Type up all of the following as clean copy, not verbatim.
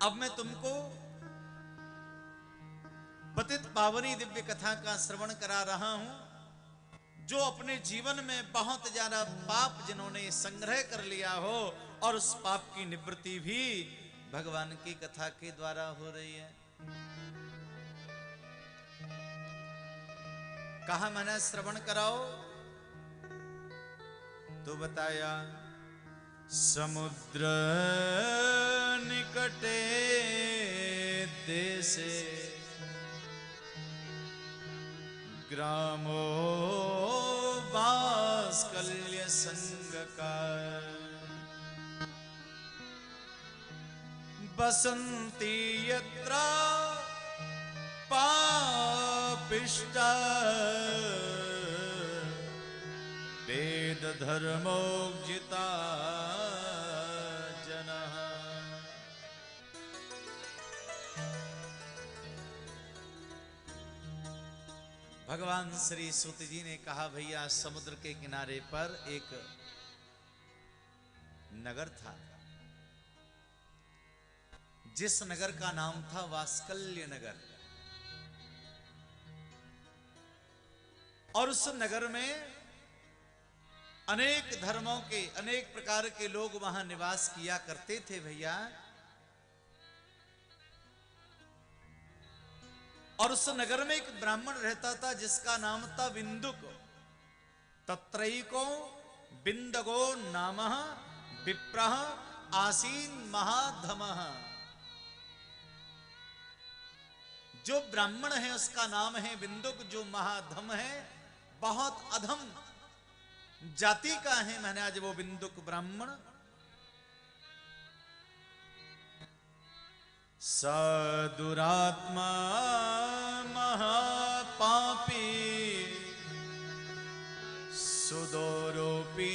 अब मैं तुमको पतित पावनी दिव्य कथा का श्रवण करा रहा हूं, जो अपने जीवन में बहुत ज्यादा पाप जिन्होंने संग्रह कर लिया हो और उस पाप की निवृत्ति भी भगवान की कथा के द्वारा हो रही है। कहा मैंने श्रवण कराओ, तो बताया समुद्र निकटे देशे ग्रामो वात्सल्य संग का बसंती यत्र पापिष्टा वेद धर्मोजिता जनः। भगवान श्री सूत जी ने कहा, भैया समुद्र के किनारे पर एक नगर था, जिस नगर का नाम था वात्सल्य नगर। और उस नगर में अनेक धर्मों के अनेक प्रकार के लोग वहां निवास किया करते थे भैया। और उस नगर में एक ब्राह्मण रहता था जिसका नाम था बिंदुक। तत्रैको बिंदगो नामः विप्रः आसीन महाधमः। जो ब्राह्मण है उसका नाम है बिंदुक, जो महाधम है, बहुत अधम जाति का है महाराज वो बिंदुक ब्राह्मण। सदुरात्मा महापापी सुदोरोपी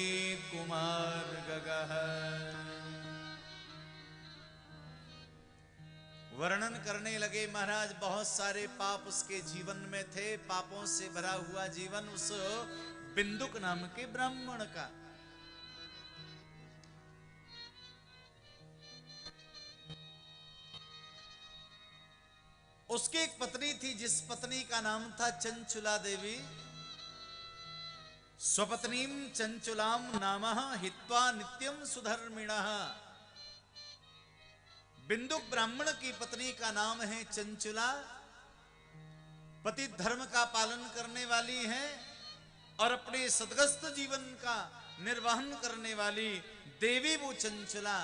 कुमार गगः। वर्णन करने लगे महाराज, बहुत सारे पाप उसके जीवन में थे, पापों से भरा हुआ जीवन उस बिंदुक नाम के ब्राह्मण का। उसकी एक पत्नी थी, जिस पत्नी का नाम था चंचुला देवी। स्वपत्नीम चंचुलाम नामः हित्वा नित्यम सुधर्मिणः। बिंदुक ब्राह्मण की पत्नी का नाम है चंचुला, पति धर्म का पालन करने वाली है और अपने सदगस्त जीवन का निर्वहन करने वाली देवी वो चंचुला।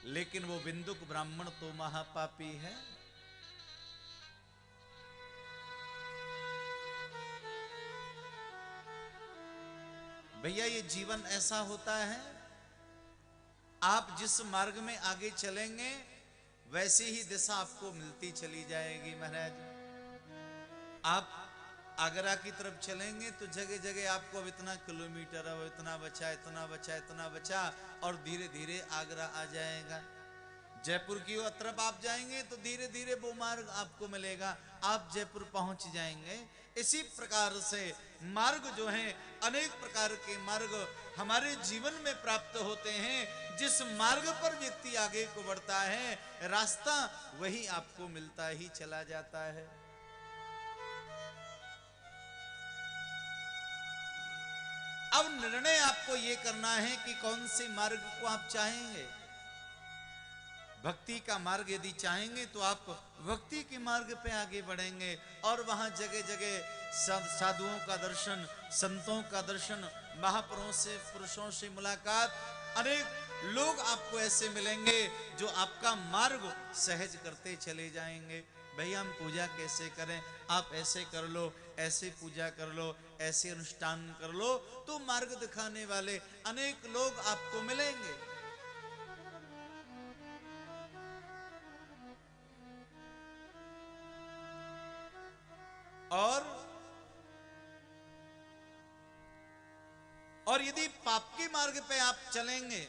लेकिन वो बिंदुक ब्राह्मण तो महापापी है। भैया ये जीवन ऐसा होता है, आप जिस मार्ग में आगे चलेंगे वैसी ही दिशा आपको मिलती चली जाएगी महाराज। आप आगरा की तरफ चलेंगे तो जगह जगह आपको अब इतना किलोमीटर, अब इतना बचा, इतना बचा, इतना बचा, और धीरे धीरे आगरा आ जाएगा। जयपुर की तरफ आप जाएंगे तो धीरे धीरे वो मार्ग आपको मिलेगा, आप जयपुर पहुंच जाएंगे। इसी प्रकार से मार्ग जो है, अनेक प्रकार के मार्ग हमारे जीवन में प्राप्त होते हैं। जिस मार्ग पर व्यक्ति आगे को बढ़ता है, रास्ता वही आपको मिलता ही चला जाता है। अब निर्णय आपको यह करना है कि कौन से मार्ग को आप चाहेंगे। भक्ति का मार्ग यदि चाहेंगे तो आप भक्ति के मार्ग पे आगे बढ़ेंगे, और वहां जगह जगह साधुओं का दर्शन, संतों का दर्शन, महापुरुषों से मुलाकात, अनेक लोग आपको ऐसे मिलेंगे जो आपका मार्ग सहज करते चले जाएंगे। भैया हम पूजा कैसे करें, आप ऐसे कर लो, ऐसे पूजा कर लो, ऐसे अनुष्ठान कर लो, तो मार्ग दिखाने वाले अनेक लोग आपको मिलेंगे। और यदि पाप के मार्ग पे आप चलेंगे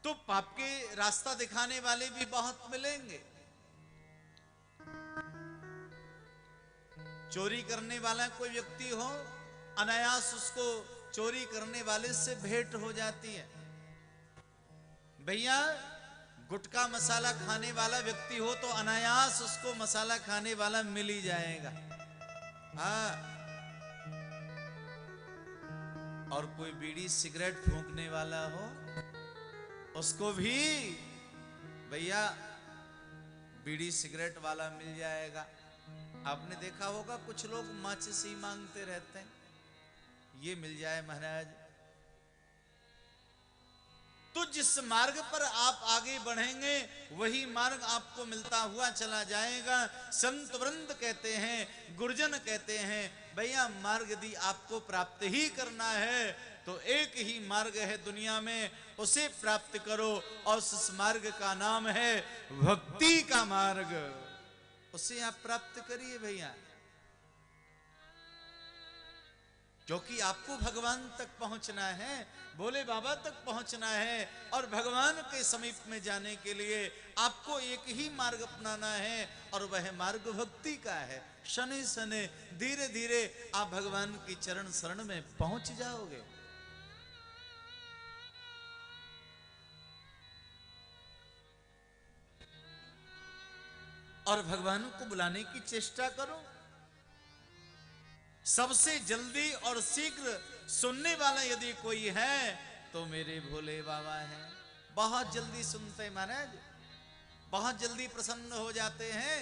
तो पाप के रास्ता दिखाने वाले भी बहुत मिलेंगे। चोरी करने वाला कोई व्यक्ति हो, अनायास उसको चोरी करने वाले से भेंट हो जाती है। भैया गुटखा मसाला खाने वाला व्यक्ति हो तो अनायास उसको मसाला खाने वाला मिल ही जाएगा। हाँ, और कोई बीड़ी सिगरेट फूंकने वाला हो उसको भी भैया बीड़ी सिगरेट वाला मिल जाएगा। आपने देखा होगा कुछ लोग माचिस ही मांगते रहते हैं, ये मिल जाए महाराज। तो जिस मार्ग पर आप आगे बढ़ेंगे वही मार्ग आपको मिलता हुआ चला जाएगा। संत वृंद कहते हैं, गुरुजन कहते हैं, भैया मार्ग यदि आपको प्राप्त ही करना है तो एक ही मार्ग है दुनिया में, उसे प्राप्त करो और उस मार्ग का नाम है भक्ति का मार्ग। उसे आप प्राप्त करिए भैया, क्योंकि आपको भगवान तक पहुंचना है, भोले बाबा तक पहुंचना है। और भगवान के समीप में जाने के लिए आपको एक ही मार्ग अपनाना है और वह मार्ग भक्ति का है। शनि शनि धीरे धीरे आप भगवान की चरण शरण में पहुंच जाओगे। और भगवान को बुलाने की चेष्टा करो। सबसे जल्दी और शीघ्र सुनने वाला यदि कोई है तो मेरे भोले बाबा हैं। बहुत जल्दी सुनते हैं महाराज, बहुत जल्दी प्रसन्न हो जाते हैं।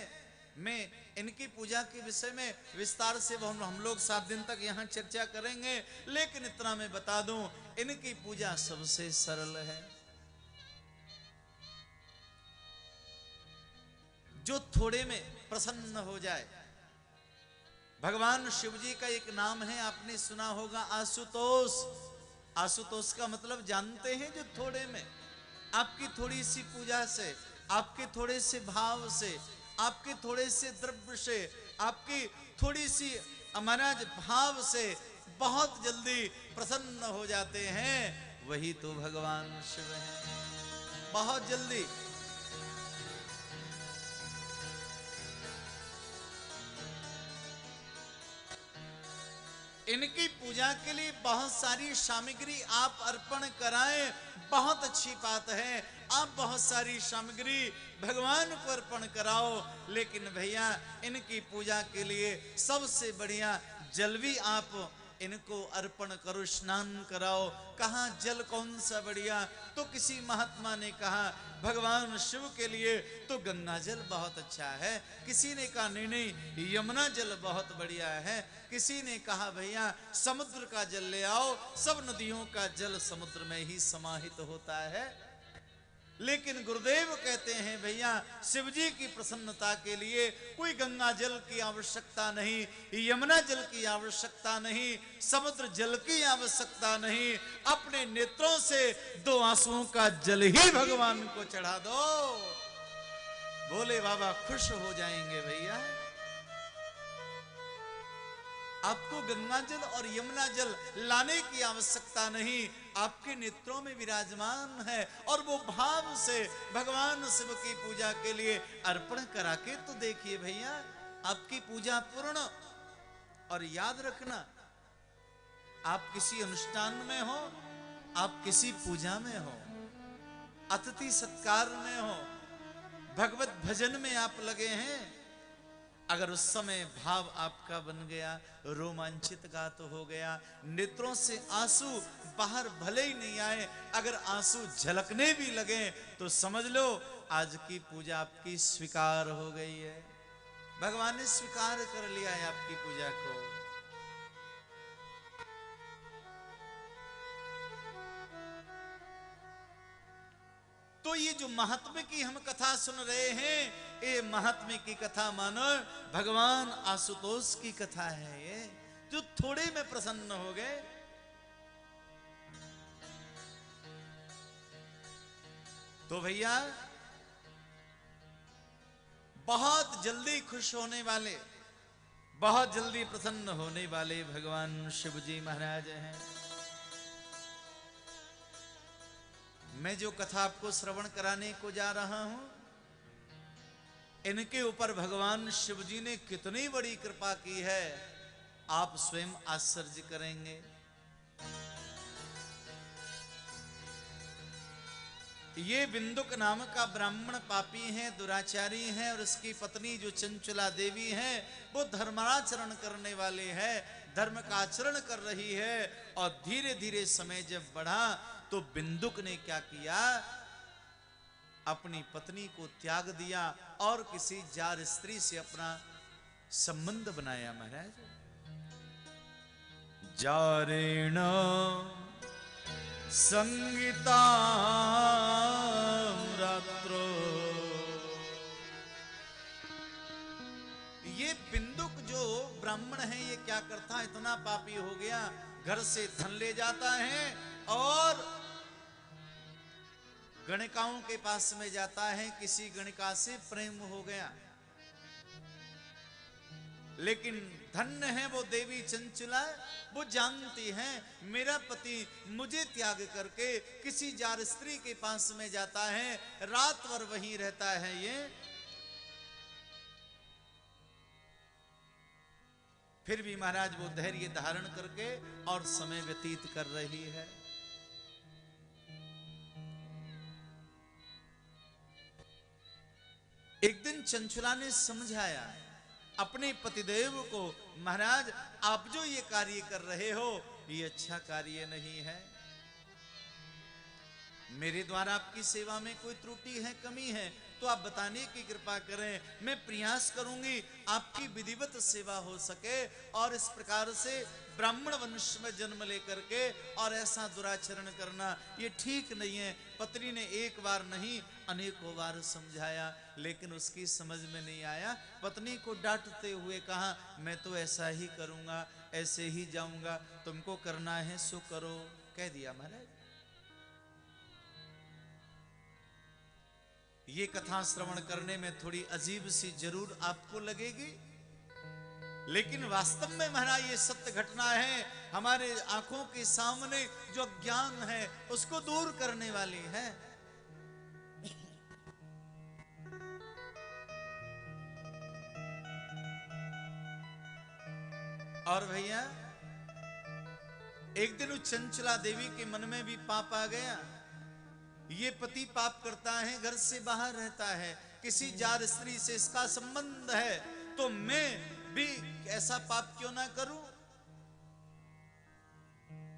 मैं इनकी पूजा के विषय में विस्तार से हम लोग 7 दिन तक यहां चर्चा करेंगे, लेकिन इतना मैं बता दूं, इनकी पूजा सबसे सरल है। जो थोड़े में प्रसन्न हो जाए। भगवान शिव जी का एक नाम है, आपने सुना होगा, आशुतोष। आशुतोष का मतलब जानते हैं? जो थोड़े में, आपकी थोड़ी सी पूजा से, आपके थोड़े से भाव से, आपके थोड़े से द्रव्य से, आपकी थोड़ी सी महाराज भाव से बहुत जल्दी प्रसन्न हो जाते हैं, वही तो भगवान शिव है। बहुत जल्दी। इनकी पूजा के लिए बहुत सारी सामग्री आप अर्पण कराएं, बहुत अच्छी बात है। आप बहुत सारी सामग्री भगवान को अर्पण कराओ, लेकिन भैया इनकी पूजा के लिए सबसे बढ़िया जल भी आप इनको अर्पण करो, स्नान कराओ। कहाँ जल कौन सा बढ़िया? तो किसी महात्मा ने कहा भगवान शिव के लिए तो गंगा जल बहुत अच्छा है, किसी ने कहा नहीं नहीं यमुना जल बहुत बढ़िया है, किसी ने कहा भैया समुद्र का जल ले आओ, सब नदियों का जल समुद्र में ही समाहित होता है। लेकिन गुरुदेव कहते हैं भैया शिव जी की प्रसन्नता के लिए कोई गंगा जल की आवश्यकता नहीं, यमुना जल की आवश्यकता नहीं, समुद्र जल की आवश्यकता नहीं। अपने नेत्रों से 2 आंसुओं का जल ही भगवान को चढ़ा दो, भोले बाबा खुश हो जाएंगे भैया। आपको गंगा जल और यमुना जल लाने की आवश्यकता नहीं, आपके नेत्रों में विराजमान है और वो भाव से भगवान शिव की पूजा के लिए अर्पण करा के तो देखिए भैया, आपकी पूजा पूर्ण। और याद रखना, आप किसी अनुष्ठान में हो, आप किसी पूजा में हो, अतिथि सत्कार में हो, भगवत भजन में आप लगे हैं, अगर उस समय भाव आपका बन गया, रोमांचित का तो हो गया, नेत्रों से आंसू बाहर भले ही नहीं आए, अगर आंसू झलकने भी लगे तो समझ लो आज की पूजा आपकी स्वीकार हो गई है, भगवान ने स्वीकार कर लिया है आपकी पूजा को। तो ये जो महात्म्य की हम कथा सुन रहे हैं, ये महात्म्य की कथा मानो भगवान आशुतोष की कथा है, ये जो थोड़े में प्रसन्न हो गए। तो भैया बहुत जल्दी खुश होने वाले, बहुत जल्दी प्रसन्न होने वाले भगवान शिव जी महाराज हैं। मैं जो कथा आपको श्रवण कराने को जा रहा हूं, इनके ऊपर भगवान शिव जी ने कितनी बड़ी कृपा की है, आप स्वयं आश्चर्य करेंगे। ये बिंदुक नाम का ब्राह्मण पापी है, दुराचारी है, और उसकी पत्नी जो चंचला देवी है वो धर्माचरण करने वाले है, धर्म का आचरण कर रही है। और धीरे धीरे समय जब बढ़ा तो बिंदुक ने क्या किया, अपनी पत्नी को त्याग दिया और किसी जार स्त्री से अपना संबंध बनाया। महाराज, जारेण संगीता रात्रो, ये बिंदुक जो ब्राह्मण है ये क्या करता, इतना पापी हो गया, घर से धन ले जाता है और गणिकाओं के पास में जाता है, किसी गणिका से प्रेम हो गया। लेकिन धन्य है वो देवी चंचला, वो जानती है मेरा पति मुझे त्याग करके किसी जार स्त्री के पास में जाता है, रात भर वहीं रहता है। ये फिर भी महाराज वो धैर्य धारण करके और समय व्यतीत कर रही है। एक दिन चंचला ने समझाया अपने पतिदेव को, महाराज आप जो ये कार्य कर रहे हो ये अच्छा कार्य नहीं है, मेरे द्वारा आपकी सेवा में कोई त्रुटि है, कमी है तो आप बताने की कृपा करें, मैं प्रयास करूंगी आपकी विधिवत सेवा हो सके। और इस प्रकार से ब्राह्मण वंश में जन्म लेकर के और ऐसा दुराचरण करना ये ठीक नहीं है। पत्नी ने एक बार नहीं अनेकों बार समझाया, लेकिन उसकी समझ में नहीं आया। पत्नी को डांटते हुए कहा, मैं तो ऐसा ही करूंगा, ऐसे ही जाऊंगा, तुमको करना है सो करो, कह दिया। महाराज, ये कथा श्रवण करने में थोड़ी अजीब सी जरूर आपको लगेगी, लेकिन वास्तव में महाराज ये सत्य घटना है, हमारे आंखों के सामने जो ज्ञान है उसको दूर करने वाली है। और भैया एक दिन उस चंचला देवी के मन में भी पाप आ गया। ये पति पाप करता है, घर से बाहर रहता है, किसी जार स्त्री से इसका संबंध है, तो मैं भी ऐसा पाप क्यों ना करूं।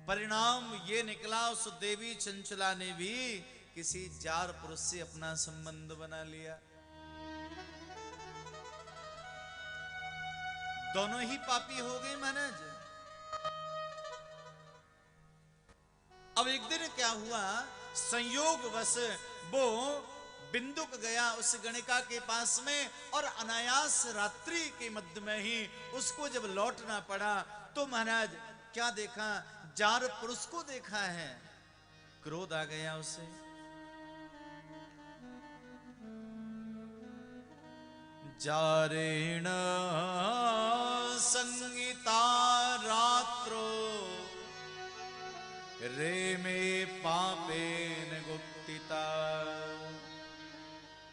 परिणाम ये निकला, उस देवी चंचला ने भी किसी जार पुरुष से अपना संबंध बना लिया। दोनों ही पापी हो गए महाराज। अब एक दिन क्या हुआ, संयोगवश वो बिंदुक गया उस गणिका के पास में, और अनायास रात्रि के मध्य में ही उसको जब लौटना पड़ा तो महाराज क्या देखा, जार पुरुष को देखा है। क्रोध आ गया उसे। जारेण संगीता रात्रो रे में पापेन गुप्तिता,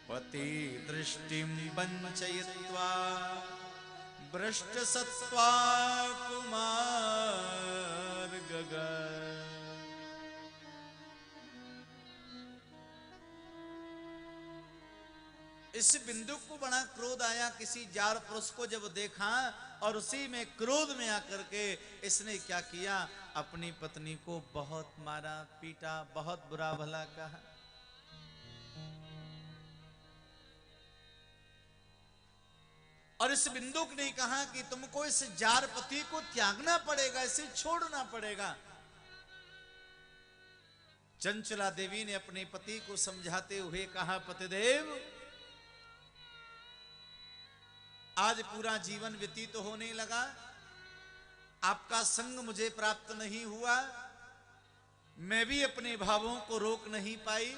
पति दृष्टिं वंचयित्वा भ्रष्ट सत्वा कुमार गगन। इस बिंदु को बड़ा क्रोध आया, किसी जार पुरुष को जब देखा, और उसी में क्रोध में आकर के इसने क्या किया, अपनी पत्नी को बहुत मारा पीटा, बहुत बुरा भला कहा। और इस बिंदुक ने कहा कि तुमको इस जार पति को त्यागना पड़ेगा, इसे छोड़ना पड़ेगा। चंचला देवी ने अपने पति को समझाते हुए कहा, पतिदेव आज पूरा जीवन व्यतीत होने लगा, आपका संग मुझे प्राप्त नहीं हुआ, मैं भी अपने भावों को रोक नहीं पाई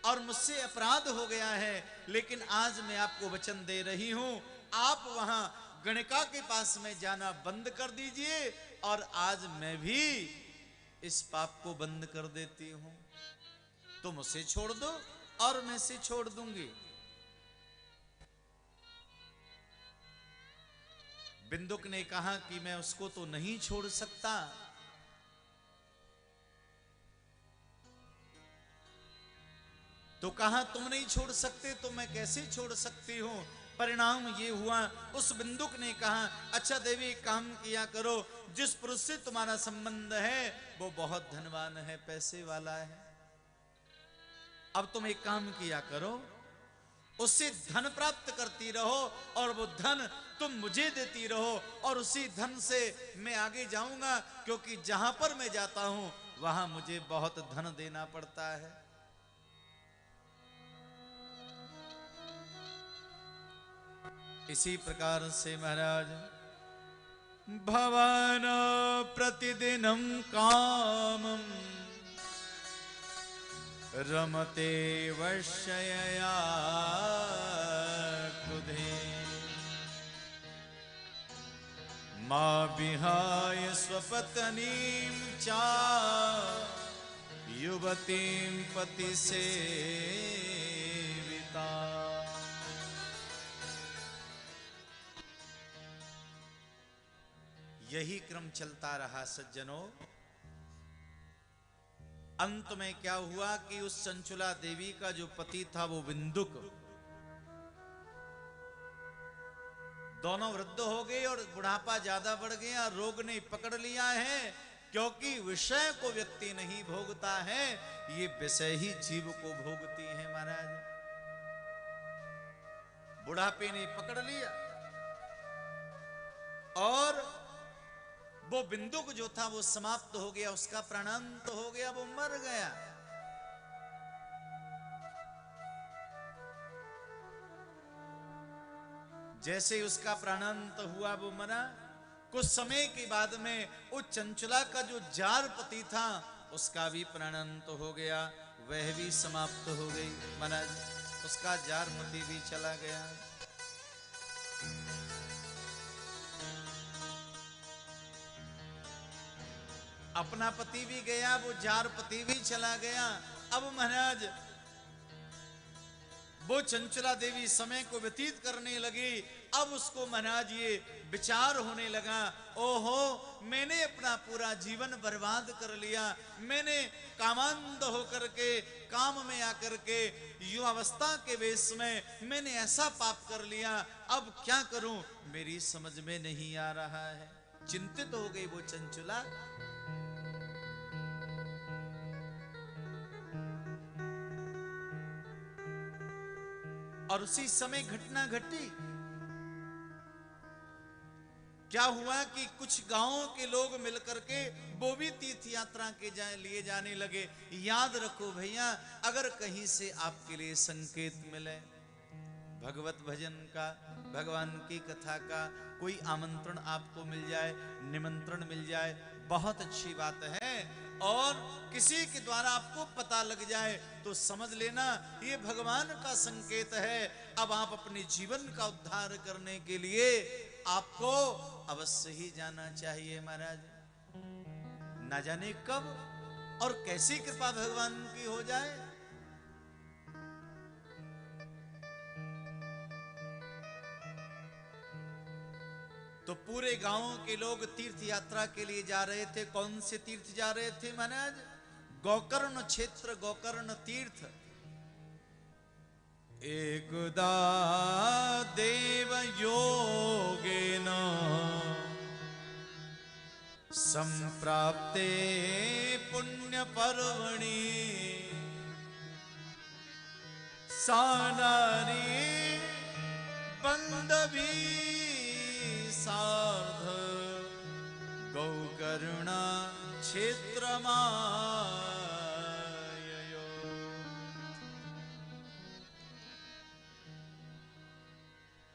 और मुझसे अपराध हो गया है, लेकिन आज मैं आपको वचन दे रही हूं, आप वहां गणिका के पास में जाना बंद कर दीजिए और आज मैं भी इस पाप को बंद कर देती हूं। तुम उसे छोड़ दो और मैं इसे छोड़ दूंगी। बिंदुक ने कहा कि मैं उसको तो नहीं छोड़ सकता, तो कहा तुम नहीं छोड़ सकते तो मैं कैसे छोड़ सकती हूं। परिणाम ये हुआ, उस बिंदुक ने कहा अच्छा देवी एक काम किया करो, जिस पुरुष से तुम्हारा संबंध है वो बहुत धनवान है, पैसे वाला है। अब तुम एक काम किया करो, उससे धन प्राप्त करती रहो और वो धन तुम मुझे देती रहो और उसी धन से मैं आगे जाऊंगा, क्योंकि जहां पर मैं जाता हूं वहां मुझे बहुत धन देना पड़ता है। इसी प्रकार से महाराज भवन प्रतिदिनम कामम रमते वश्यया क्रुधे मां विहाय स्वपत्नीं चा युवतीं पति सेविता। यही क्रम चलता रहा सज्जनों। अंत में क्या हुआ कि उस चंचुला देवी का जो पति था वो बिंदुक, दोनों वृद्ध हो गए और बुढ़ापा ज्यादा बढ़ गया, रोग ने पकड़ लिया है। क्योंकि विषय को व्यक्ति नहीं भोगता है, ये विषय ही जीव को भोगती है महाराज। बुढ़ापे ने पकड़ लिया और वो बिंदुक जो था वो समाप्त हो गया, उसका प्राणांत हो गया, वो मर गया। जैसे उसका प्राणांत हुआ वो मरा, कुछ समय के बाद में उस चंचला का जो जार पति था उसका भी प्राणांत हो गया, वह भी समाप्त हो गई महाराज, उसका जार पति भी चला गया। अपना पति भी गया, वो जार पति भी चला गया। अब महाराज वो चंचला देवी समय को व्यतीत करने लगी। अब उसको महाराज ये विचार होने लगा, ओहो मैंने अपना पूरा जीवन बर्बाद कर लिया, मैंने कामांध होकर के काम में आकर के युवावस्था के वेश में मैंने ऐसा पाप कर लिया, अब क्या करूं मेरी समझ में नहीं आ रहा है। चिंतित हो गई वो चंचला। और उसी समय घटना घटी। क्या हुआ कि कुछ गांवों के लोग मिलकर के वो भी तीर्थ यात्रा के लिए जाने लगे। याद रखो भैया, अगर कहीं से आपके लिए संकेत मिले भगवत भजन का, भगवान की कथा का, कोई आमंत्रण आपको मिल जाए, निमंत्रण मिल जाए, बहुत अच्छी बात है। और किसी के द्वारा आपको पता लग जाए तो समझ लेना ये भगवान का संकेत है। अब आप अपने जीवन का उद्धार करने के लिए आपको अवश्य ही जाना चाहिए महाराज। ना जाने कब और कैसी कृपा भगवान की हो जाए। तो पूरे गांव के लोग तीर्थ यात्रा के लिए जा रहे थे। कौन से तीर्थ जा रहे थे महाराज? गोकर्ण क्षेत्र, गोकर्ण तीर्थ। एकदा देव योगेन संप्राप्ते पुण्य पर्वणि सा नारी बंदवी सार्ध गोकर्ण क्षेत्रमा।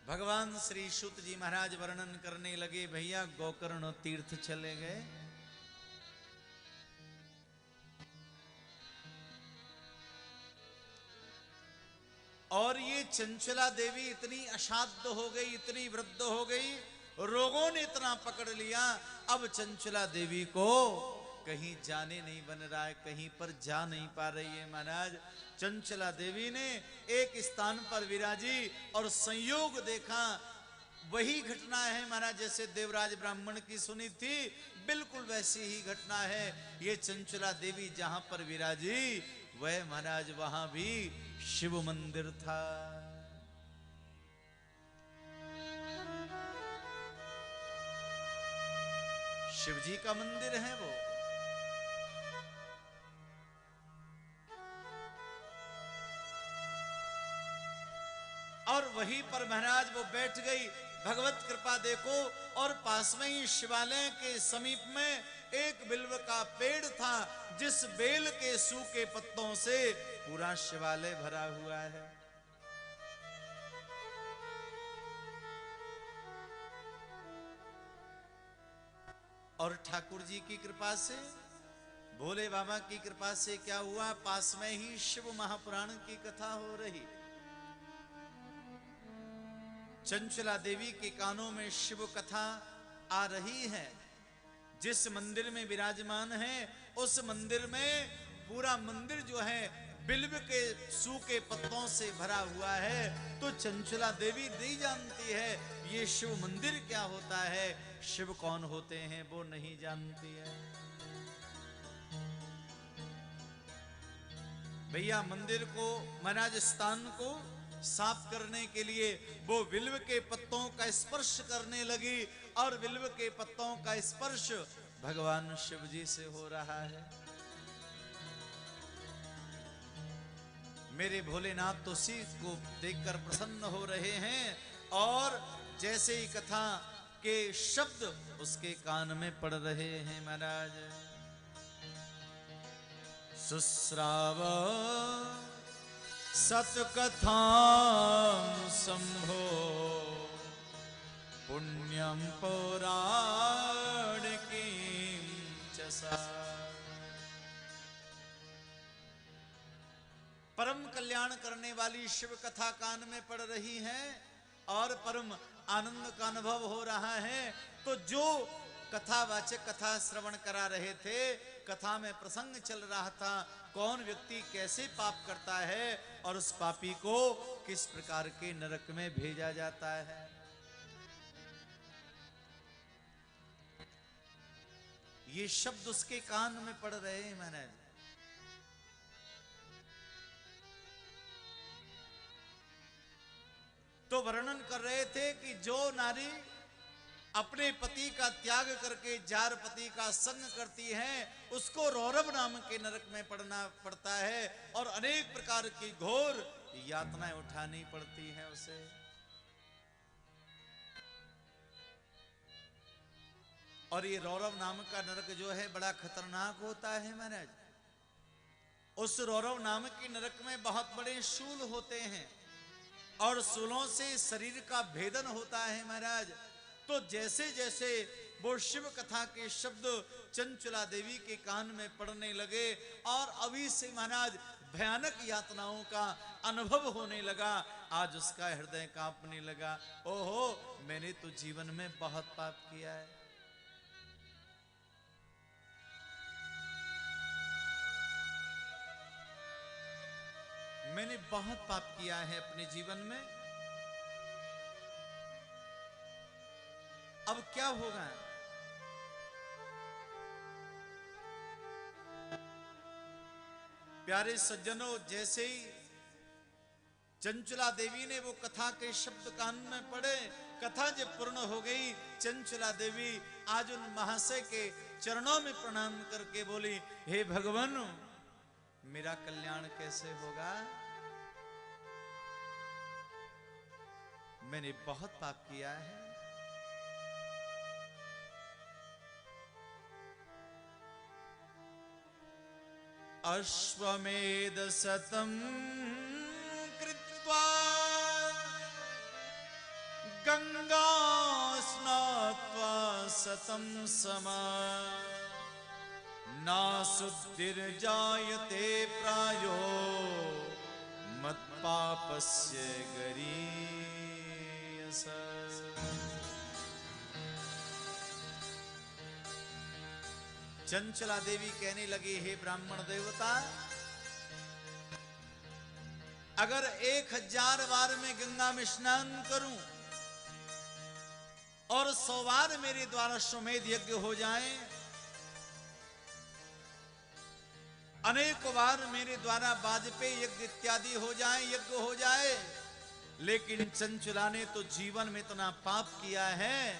भगवान श्री सूत जी महाराज वर्णन करने लगे, भैया गोकर्ण तीर्थ चले गए। और ये चंचला देवी इतनी असाध्य हो गई, इतनी वृद्ध हो गई, रोगों ने इतना पकड़ लिया। अब चंचला देवी को कहीं जाने नहीं बन रहा है, कहीं पर जा नहीं पा रही है महाराज। चंचला देवी ने एक स्थान पर विराजी और संयोग देखा। वही घटना है महाराज जैसे देवराज ब्राह्मण की सुनी थी, बिल्कुल वैसी ही घटना है। ये चंचला देवी जहां पर विराजी वह महाराज वहां भी शिव मंदिर था। शिव जी का मंदिर है वो। और वहीं पर महाराज वो बैठ गई। भगवत कृपा देखो। और पास में ही शिवालय के समीप में एक बिल्व का पेड़ था, जिस बेल के सूखे पत्तों से पूरा शिवालय भरा हुआ है। और ठाकुर जी की कृपा से, भोले बाबा की कृपा से क्या हुआ, पास में ही शिव महापुराण की कथा हो रही। चंचला देवी के कानों में शिव कथा आ रही है। जिस मंदिर में विराजमान है, उस मंदिर में पूरा मंदिर जो है बिल्व के सूखे पत्तों से भरा हुआ है। तो चंचला देवी नहीं जानती है ये शिव मंदिर क्या होता है, शिव कौन होते हैं वो नहीं जानती है। भैया मंदिर को, महाराज स्थान को साफ करने के लिए वो बिल्व के पत्तों का स्पर्श करने लगी। और बिल्व के पत्तों का स्पर्श भगवान शिव जी से हो रहा है। मेरे भोलेनाथ तो उसी को देखकर प्रसन्न हो रहे हैं। और जैसे ही कथा के शब्द उसके कान में पड़ रहे हैं, महाराज सुश्राव सतकथा संभो पुण्यम पौराणिकीं च सा। परम कल्याण करने वाली शिव कथा कान में पड़ रही है और परम आनंद का अनुभव हो रहा है। तो जो कथावाचक कथा श्रवण करा रहे थे, कथा में प्रसंग चल रहा था, कौन व्यक्ति कैसे पाप करता है और उस पापी को किस प्रकार के नरक में भेजा जाता है। ये शब्द उसके कान में पड़ रहे हैं। मैंने तो वर्णन कर रहे थे कि जो नारी अपने पति का त्याग करके जार पति का संग करती है, उसको रौरव नाम के नरक में पड़ना पड़ता है और अनेक प्रकार की घोर यातनाएं उठानी पड़ती हैं उसे। और ये रौरव नाम का नरक जो है बड़ा खतरनाक होता है महाराज। उस रौरव नाम के नरक में बहुत बड़े शूल होते हैं और शूलों से शरीर का भेदन होता है महाराज। तो जैसे जैसे वो शिव कथा के शब्द चंचला देवी के कान में पड़ने लगे और अभी से महाराज भयानक यातनाओं का अनुभव होने लगा। आज उसका हृदय कांपने लगा। ओहो, मैंने तो जीवन में बहुत पाप किया है। मैंने बहुत पाप किया है अपने जीवन में। अब क्या होगा? प्यारे सज्जनों, जैसे ही चंचला देवी ने वो कथा के शब्द कान में पड़े, कथा जब पूर्ण हो गई, चंचला देवी आज उन महाशय के चरणों में प्रणाम करके बोली, हे भगवान, मेरा कल्याण कैसे होगा? मैंने बहुत पाप किया है। अश्वमेध शतम् कृत्वा गंगा स्नात्वा शतम् समा नाशुद्धिर्जायते प्रायो मत्पापस्य गरीयस। चंचला देवी कहने लगी, हे ब्राह्मण देवता, अगर 1000 बार मैं गंगा में स्नान करूं और 100 बार मेरे द्वारा अश्वमेध यज्ञ हो जाए अनेक बार मेरे द्वारा वाजपेयी यज्ञ इत्यादि हो जाए, यज्ञ हो जाए, लेकिन चंचुला ने तो जीवन में इतना पाप किया है,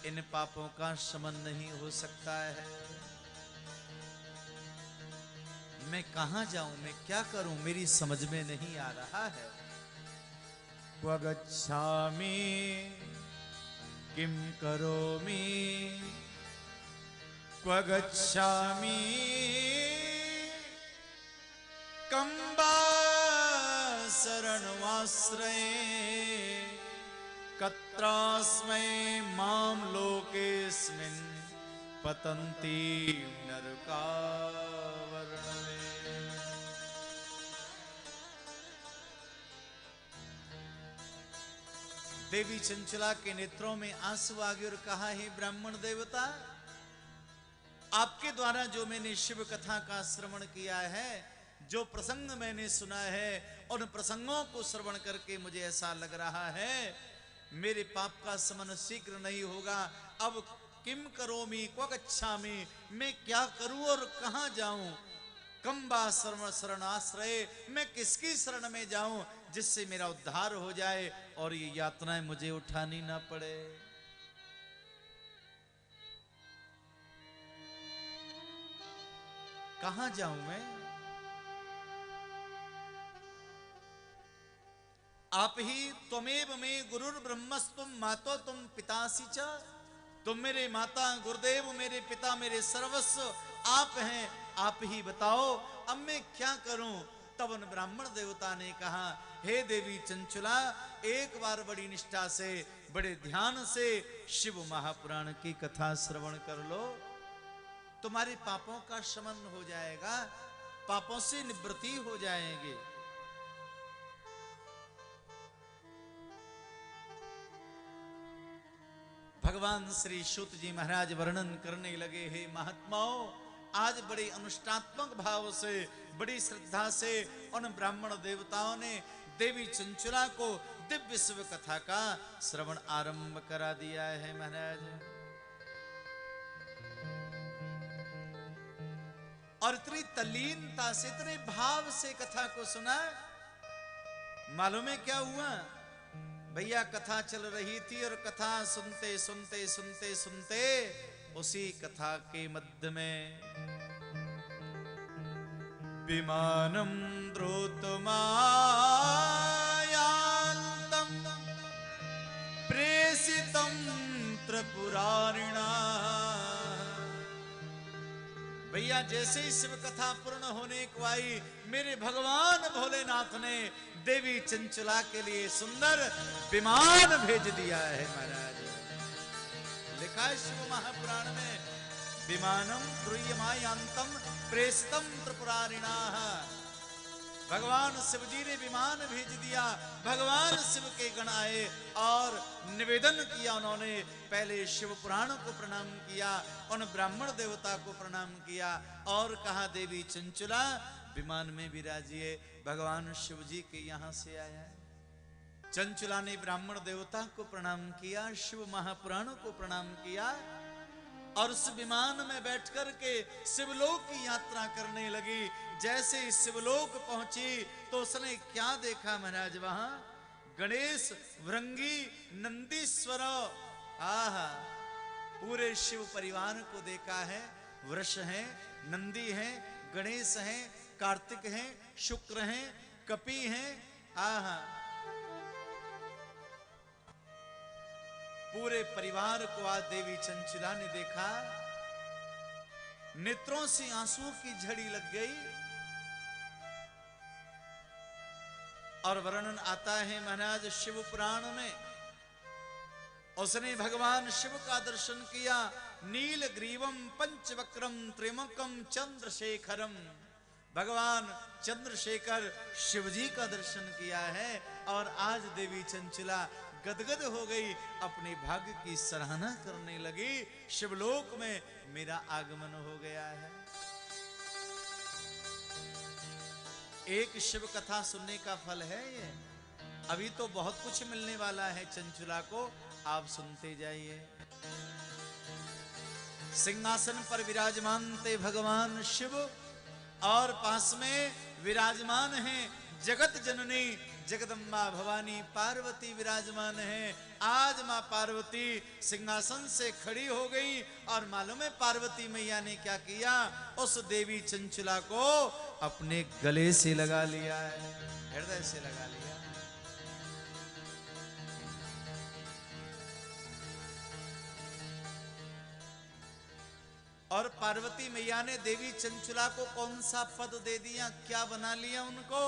इन पापों का शमन नहीं हो सकता है। मैं कहां जाऊं, मैं क्या करूं, मेरी समझ में नहीं आ रहा है। क्व गच्छामि किम करोमि, क्व गच्छामि कं वा शरणमाश्रये, कत्रास्मै मां लोकेऽस्मिन् पतन्ति नरकावरणमे। देवी चंचला के नेत्रों में आंसू आ गए और कहा, हे ब्राह्मण देवता, आपके द्वारा जो मैंने शिव कथा का श्रवण किया है, जो प्रसंग मैंने सुना है, उन प्रसंगों को श्रवण करके मुझे ऐसा लग रहा है मेरे पाप का शमन शीघ्र नहीं होगा। अब किम करोमि क्व गच्छामि, मैं क्या करूं और कहां जाऊं। कं वा शरणाश्रये, मैं किसकी शरण में जाऊं जिससे मेरा उद्धार हो जाए और ये यातनाएं मुझे उठानी ना पड़े। कहां जाऊं मैं। आप ही त्वमेव में गुरुर ब्रह्मस्तुम मातो तुम पितासी च, तुम मेरे माता गुरुदेव, मेरे पिता, मेरे सर्वस्व आप हैं, आप ही बताओ अब मैं क्या करूं। तब उन ब्राह्मण देवता ने कहा, हे देवी चंचुला, एक बार बड़ी निष्ठा से, बड़े ध्यान से शिव महापुराण की कथा श्रवण कर लो, तुम्हारे पापों का शमन हो जाएगा, पापों से निवृत्ति हो जाएंगे। भगवान श्री सूत जी महाराज वर्णन करने लगे, हे महात्माओं, आज बड़े अनुष्ठात्मक भाव से, बड़ी श्रद्धा से उन ब्राह्मण देवताओं ने देवी चंचुला को दिव्य शिव कथा का श्रवण आरंभ करा दिया है महाराज। और इतनी तल्लीनता से, इतने भाव से कथा को सुना। मालूम है क्या हुआ भैया, कथा चल रही थी और कथा सुनते सुनते सुनते सुनते उसी कथा के मध्य में विमानम द्रुतमायान्तं प्रेषितं त्रिपुरारिणा। भैया जैसे ही शिव कथा पूर्ण होने को आई, मेरे भगवान भोलेनाथ ने देवी चंचुला के लिए सुंदर विमान भेज दिया है महाराज। लिखा है शिव महापुराण में, विमानम द्रुयमायांतम प्रेषितम त्रिपुरारिणा। भगवान शिव जी ने विमान भेज दिया, भगवान शिव के गण आए और निवेदन किया उन्होंने, पहले शिव पुराण को प्रणाम किया, उन ब्राह्मण देवता को प्रणाम किया और कहा, देवी चंचुला विमान में विराजिए, भगवान शिव जी के यहां से आया है। चंचुला ने ब्राह्मण देवता को प्रणाम किया, शिव महापुराण को प्रणाम किया और उस विमान में बैठकर के शिवलोक की यात्रा करने लगी। जैसे ही शिवलोक पहुंची तो उसने क्या देखा महाराज, वहां गणेश, वृंगी, नंदीश्वर, आहा, पूरे शिव परिवार को देखा है। वृष हैं, नंदी हैं, गणेश हैं, कार्तिक हैं, शुक्र हैं, कपि हैं, आहा, पूरे परिवार को आज देवी चंचुला ने देखा, नेत्रों से आंसुओं की झड़ी लग गई और वर्णन आता है महाराज शिव पुराण में, उसने भगवान शिव का दर्शन किया। नील ग्रीवम पंचवक्रम त्रिमुखम चंद्रशेखरम, भगवान चंद्रशेखर शिव जी का दर्शन किया है और आज देवी चंचुला गदगद हो गई, अपने भाग्य की सराहना करने लगी। शिवलोक में मेरा आगमन हो गया है। एक शिव कथा सुनने का फल है ये, अभी तो बहुत कुछ मिलने वाला है चंचुला को, आप सुनते जाइए। सिंहासन पर विराजमान थे भगवान शिव और पास में विराजमान है जगत जननी जगदम्बा भवानी पार्वती विराजमान है। आज मां पार्वती सिंहासन से खड़ी हो गई और मालूम है पार्वती मैया ने क्या किया, उस देवी चंचला को अपने गले से लगा लिया है, हृदय से लगा लिया। और पार्वती मैया ने देवी चंचला को कौन सा पद दे दिया, क्या बना लिया उनको?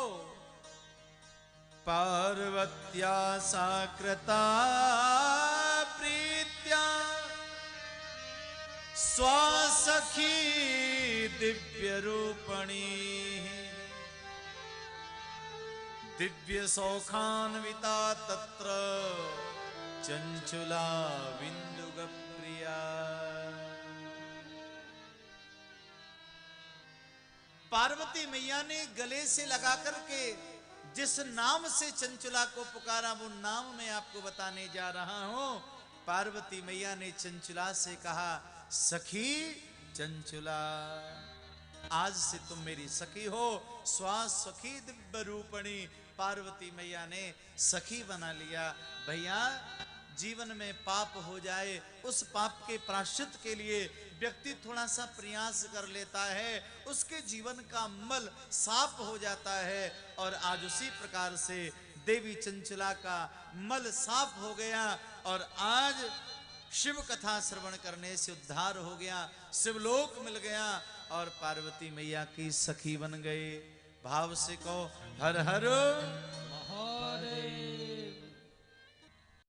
पार्वत्या साकृता प्रीत्या स्वसखी दिव्य रूपणी दिव्य सौखान्विता तत्र चंचुला बिंदुग प्रिया। पार्वती मैया ने गले से लगा करके जिस नाम से चंचुला को पुकारा, वो नाम मैं आपको बताने जा रहा हूं। पार्वती मैया ने चंचुला से कहा, सखी चंचुला, आज से तुम मेरी सखी हो। स्वा सखी दिव्य रूपणी, पार्वती मैया ने सखी बना लिया। भैया जीवन में पाप हो जाए, उस पाप के प्रायश्चित के लिए व्यक्ति थोड़ा सा प्रयास कर लेता है, उसके जीवन का मल साफ हो जाता है। और आज उसी प्रकार से देवी चंचला का मल साफ हो गया और आज शिव कथा श्रवण करने से उद्धार हो गया, शिवलोक मिल गया और पार्वती मैया की सखी बन गए। भाव से कहो हर हर